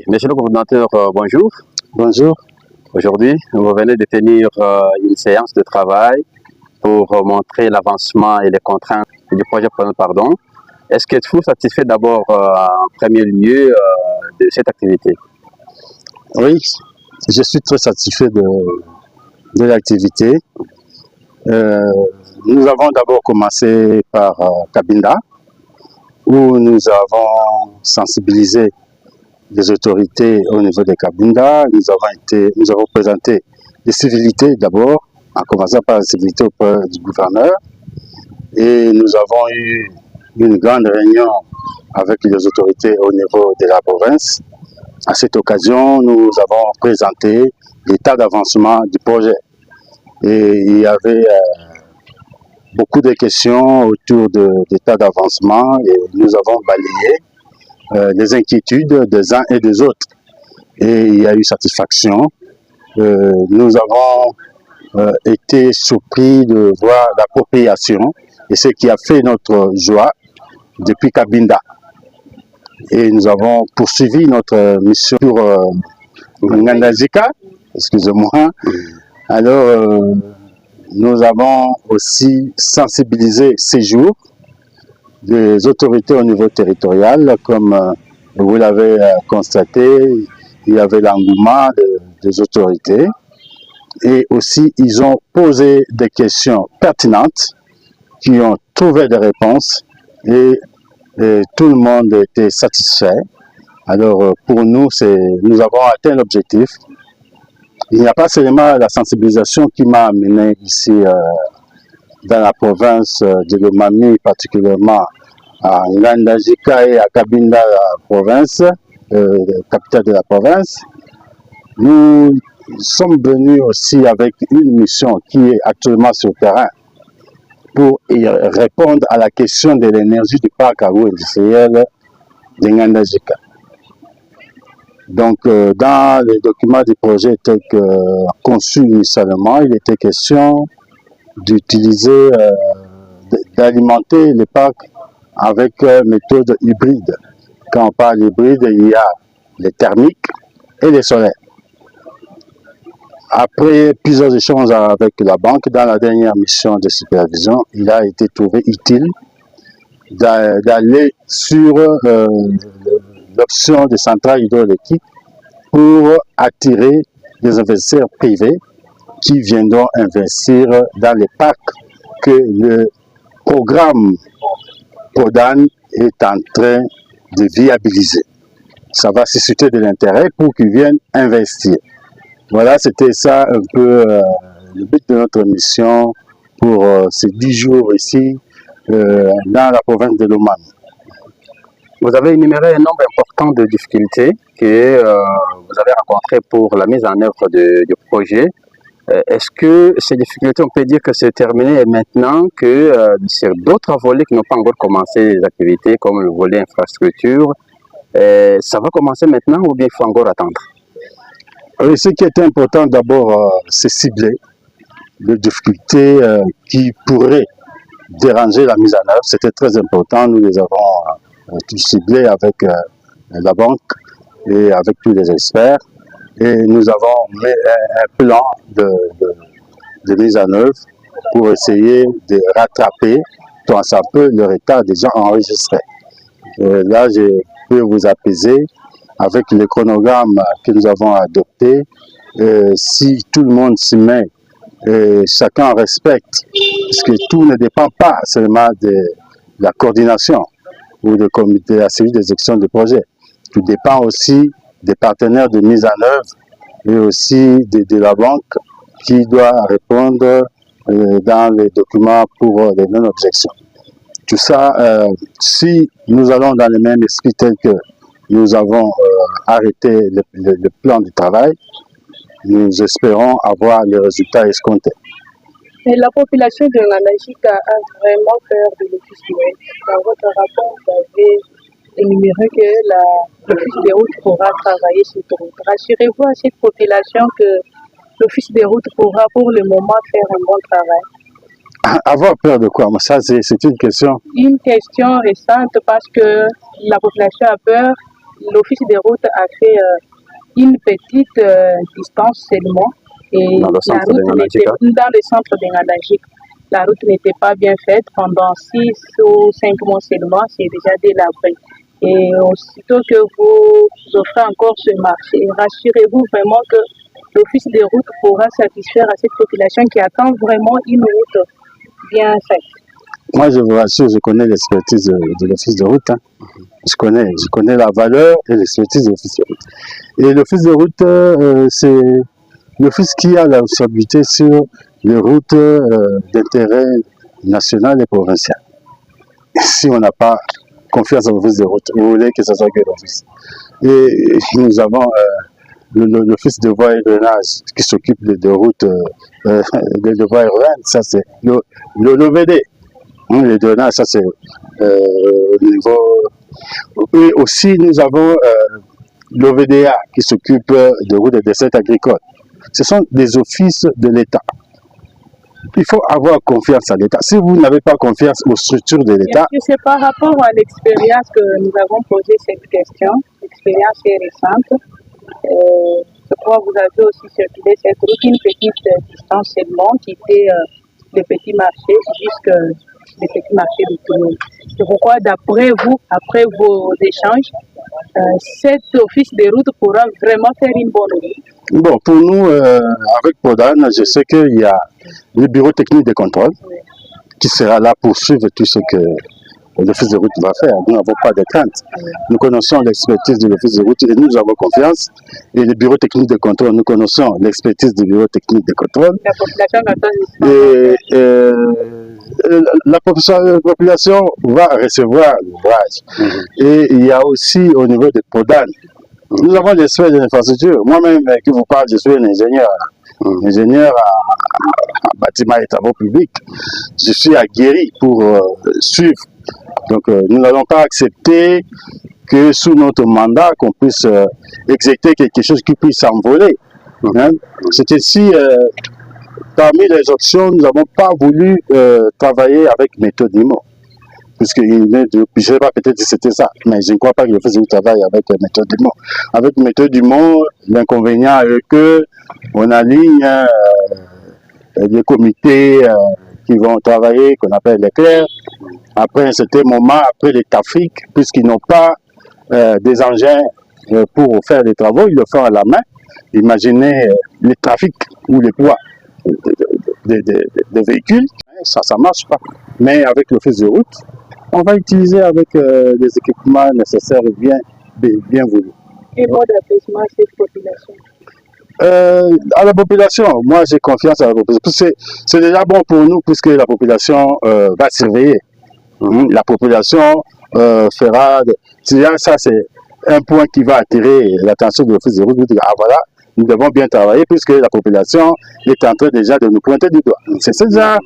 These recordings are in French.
Monsieur le coordinateur, bonjour. Bonjour. Aujourd'hui, vous venez de tenir une séance de travail pour montrer l'avancement et les contraintes du projet Pardon. Est-ce que vous êtes satisfait d'abord en premier lieu de cette activité? Oui, je suis très satisfait de l'activité. Nous avons d'abord commencé par Cabinda, où nous avons sensibilisé les autorités au niveau de Cabinda. Nous avons présenté les civilités d'abord, en commençant par la civilité auprès du gouverneur. Et nous avons eu une grande réunion avec les autorités au niveau de la province. À cette occasion, nous avons présenté l'état d'avancement du projet. Et il y avait beaucoup de questions autour de l'état d'avancement et nous avons balayé les inquiétudes des uns et des autres. Et il y a eu satisfaction. Nous avons été surpris de voir l'appropriation et ce qui a fait notre joie depuis Cabinda. Et nous avons poursuivi notre mission pour Ngandajika, excusez-moi. Alors, nous avons aussi sensibilisé ces jours des autorités au niveau territorial, comme vous l'avez constaté, il y avait l'engouement des autorités. Et aussi, ils ont posé des questions pertinentes qui ont trouvé des réponses et tout le monde était satisfait. Alors, pour nous, nous avons atteint l'objectif. Il n'y a pas seulement la sensibilisation qui m'a amené ici dans la province de Lomami, particulièrement à Ngandajika et à Cabinda, la province, capitale de la province. Nous sommes venus aussi avec une mission qui est actuellement sur le terrain pour répondre à la question de l'énergie du parc agro-industriel de Ngandajika. Donc, dans les documents du projet tels que conçus initialement, il était question d'utiliser, d'alimenter les parcs avec méthode hybride. Quand on parle hybride, il y a les thermiques et les solaires. Après plusieurs échanges avec la banque, dans la dernière mission de supervision, il a été trouvé utile d'aller sur l'option de centrale hydroélectrique pour attirer des investisseurs privés qui viendront investir dans les parcs que le programme PODAN est en train de viabiliser. Ça va susciter de l'intérêt pour qu'ils viennent investir. Voilà, c'était ça un peu le but de notre mission pour ces 10 jours ici dans la province de Lomami. Vous avez énuméré un nombre important de difficultés que vous avez rencontrées pour la mise en œuvre du projet. Est-ce que ces difficultés, on peut dire que c'est terminé et maintenant que sur d'autres volets qui n'ont pas encore commencé les activités, comme le volet infrastructure, ça va commencer maintenant ou bien il faut encore attendre? Oui, ce qui est important d'abord, c'est cibler les difficultés qui pourraient déranger la mise en œuvre. C'était très important, nous les avons tout ciblés avec la banque et avec tous les experts. Et nous avons mis un plan de mise en œuvre pour essayer de rattraper tant ça peut le retard déjà enregistré. Là, je peux vous apaiser avec le chronogramme que nous avons adopté. Si tout le monde s'y met, chacun respecte, parce que tout ne dépend pas seulement de la coordination ou du comité, la série d'exécution du projet. Tout dépend aussi des partenaires de mise en œuvre et aussi de la banque qui doit répondre dans les documents pour les non-objections. Tout ça, si nous allons dans le même esprit tel que nous avons arrêté le plan du travail, nous espérons avoir les résultats escomptés. Et la population de Ngandajika a vraiment peur de l'office des routes. Dans votre rapport, vous avez énuméré que l'office des routes pourra travailler sur cette route. Rassurez-vous à cette population que l'office des routes pourra pour le moment faire un bon travail. Avoir peur de quoi? Ça, c'est une question. Une question récente parce que la population a peur l'Office des routes a fait une petite distance seulement. Et Dans le centre de Ngandajika. dans le centre de Ngandajika. La route n'était pas bien faite pendant 6 ou 5 mois seulement, c'est déjà délabré. Et aussitôt que vous offrez encore ce marché, rassurez-vous vraiment que l'Office des routes pourra satisfaire à cette population qui attend vraiment une route bien faite. Moi, je vous rassure, je connais l'expertise de l'Office de route. Hein. Je connais la valeur et l'expertise de l'Office de route. Et l'Office de route, c'est l'office qui a la responsabilité sur les routes d'intérêt national et provincial. Si on n'a pas confiance en l'Office de route, vous voulez que ce soit que l'Office. Et nous avons l'Office de voies et drainage qui s'occupe de routes, de voies urbaines, ça c'est l'OVD. Les drainages, ça c'est au niveau. Et aussi, nous avons l'OVDA qui s'occupe de routes et de dessertes agricoles. Ce sont des offices de l'État. Il faut avoir confiance à l'État. Si vous n'avez pas confiance aux structures de l'État... C'est par rapport à l'expérience que nous avons posé cette question. L'expérience est récente. Je crois que vous avez aussi circulé cette route, une petite distance seulement qui était le petit marché jusqu'à le petit marché de Toulouse. C'est pourquoi, d'après vous, après vos échanges, cet office de route pourra vraiment faire une bonne route. Bon, pour nous, avec Podan, je sais qu'il y a le bureau technique de contrôle qui sera là pour suivre tout ce que l'office de route va faire. Nous n'avons pas de crainte. Nous connaissons l'expertise de l'office de route et nous avons confiance. Et le bureau technique de contrôle, nous connaissons l'expertise du bureau technique de contrôle. La population attend. Et la population va recevoir l'ouvrage. Et il y a aussi au niveau de Podan, nous avons des experts de l'infrastructure. Moi-même, qui vous parle, je suis un ingénieur. Ingénieur en bâtiment et travaux publics. Je suis aguerri pour suivre. Donc, nous n'allons pas accepter que sous notre mandat, qu'on puisse exécuter quelque chose qui puisse s'envoler. Hein? C'est ici, parmi les options, nous n'avons pas voulu travailler avec méthode IMO. Puisque, je ne sais pas, peut-être si c'était ça, mais je ne crois pas que le fait du travail avec méthode IMO. Avec méthode IMO, l'inconvénient est que on aligne des comités qui vont travailler, qu'on appelle les clercs. Après un certain moment, après les trafics, puisqu'ils n'ont pas des engins pour faire les travaux, ils le font à la main. Imaginez les trafics ou les poids des véhicules, ça ne marche pas. Mais avec l'office de route, on va utiliser avec les équipements nécessaires et bien voulus. Et mot d'apaisement à cette population? À la population, moi j'ai confiance à la population. C'est déjà bon pour nous puisque la population va surveiller. La population fera... Ça c'est un point qui va attirer l'attention de l'office de route. Ah voilà, nous devons bien travailler puisque la population est en train déjà de nous pointer du doigt. C'est déjà,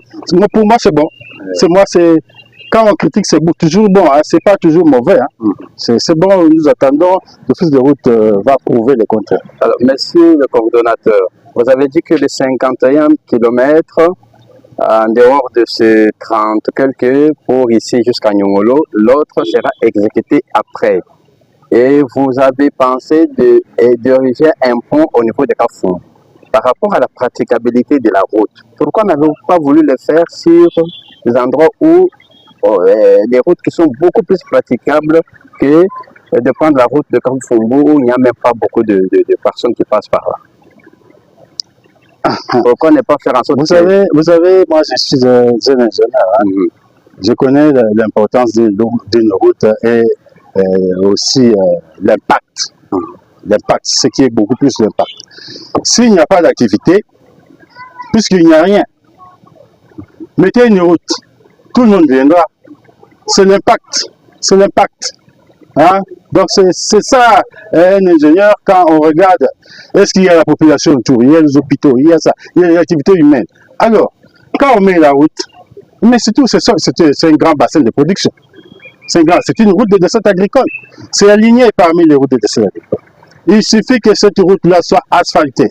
pour moi c'est bon. Quand on critique, c'est toujours bon, hein? C'est pas toujours mauvais. Hein? C'est bon, nous attendons, l'office de route va prouver le contraire. Alors, monsieur le coordonnateur, vous avez dit que les 51 km, en dehors de ces 30 quelques pour ici jusqu'à Nyongolo, l'autre sera exécuté après. Et vous avez pensé d'ériger un pont au niveau de Kafou. Par rapport à la praticabilité de la route, pourquoi n'avez-vous pas voulu le faire sur des endroits où des routes qui sont beaucoup plus praticables que de prendre la route de Kamfumbu où il n'y a même pas beaucoup de personnes qui passent par là? Pourquoi ne pas faire en sorte vous savez, moi je suis un ingénieur. Hein? Je connais l'importance d'une route et aussi l'impact. L'impact, ce qui est beaucoup plus l'impact. S'il n'y a pas d'activité, puisqu'il n'y a rien, mettez une route. Tout le monde viendra. C'est l'impact. C'est l'impact. Hein? Donc c'est ça, un ingénieur, quand on regarde, est-ce qu'il y a la population autour, il y a les hôpitaux, il y a ça, il y a l'activité humaine. Alors, quand on met la route, mais surtout c'est un grand bassin de production. C'est une route de dessert agricole. C'est aligné parmi les routes de dessert agricole. Il suffit que cette route-là soit asphaltée.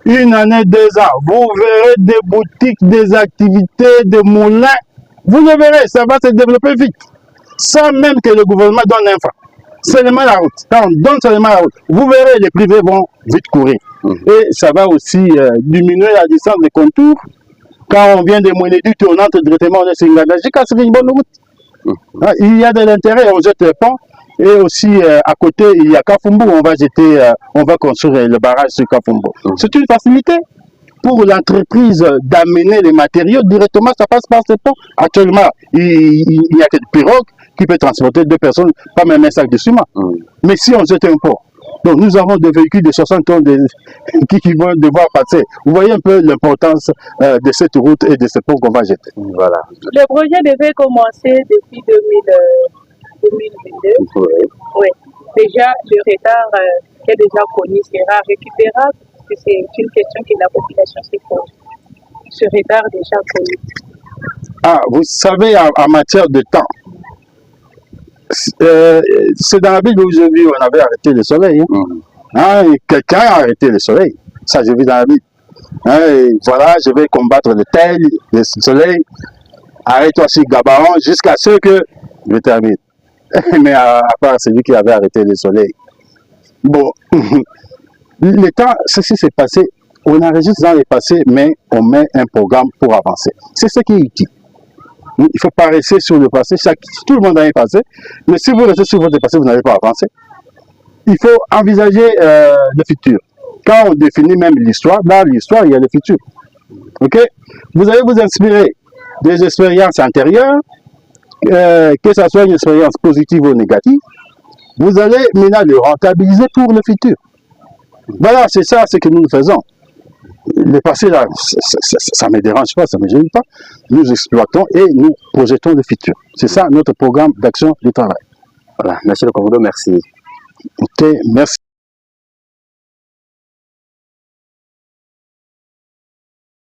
Une année, 2 ans, vous verrez des boutiques, des activités, des moulins. Vous le verrez, ça va se développer vite. Sans même que le gouvernement donne un franc. seulement la route, quand on donne seulement la route, vous verrez, les privés vont vite courir. Et ça va aussi diminuer la distance de contour. Quand on vient de Mouénédu, on entre directement de Singadajika, c'est une bonne route. Il y a de l'intérêt, on jette le pont. Et aussi, à côté, il y a Kafumbu, on va construire le barrage sur Kafumbu. C'est une facilité pour l'entreprise d'amener les matériaux directement, ça passe par ce pont. Actuellement, il n'y a que des pirogues qui peuvent transporter 2 personnes, pas même un sac de ciment. Mais si on jette un pont, donc nous avons des véhicules de 60 tonnes qui vont devoir passer. Vous voyez un peu l'importance de cette route et de ce pont qu'on va jeter. Voilà. Le projet devait commencer depuis 2022. Oui. Déjà, le retard qui est déjà connu sera récupérable. C'est une question que la population se pose. Ce retard déjà connu. Ah, vous savez, en matière de temps, c'est dans la ville où j'ai vu, on avait arrêté le soleil. Quelqu'un a arrêté le soleil. Ça, j'ai vu dans la ville. Et voilà, je vais combattre le soleil. Arrête-toi sur Gabaron jusqu'à ce que je termine. Mais à part celui qui avait arrêté le soleil. Bon, le temps, ceci s'est passé. On enregistre dans le passé, mais on met un programme pour avancer. C'est ce qui est utile. Il ne faut pas rester sur le passé. Tout le monde a un passé. Mais si vous restez sur votre passé, vous n'allez pas avancer. Il faut envisager le futur. Quand on définit même l'histoire, dans l'histoire, il y a le futur. Ok? Vous allez vous inspirer des expériences antérieures, que ce soit une expérience positive ou négative. Vous allez maintenant le rentabiliser pour le futur. Voilà, c'est ça ce que nous faisons. Le passé, là, ça ne me dérange pas, ça ne me gêne pas. Nous exploitons et nous projetons le futur. C'est ça notre programme d'action du travail. Voilà, monsieur le Congo, merci. Ok, merci.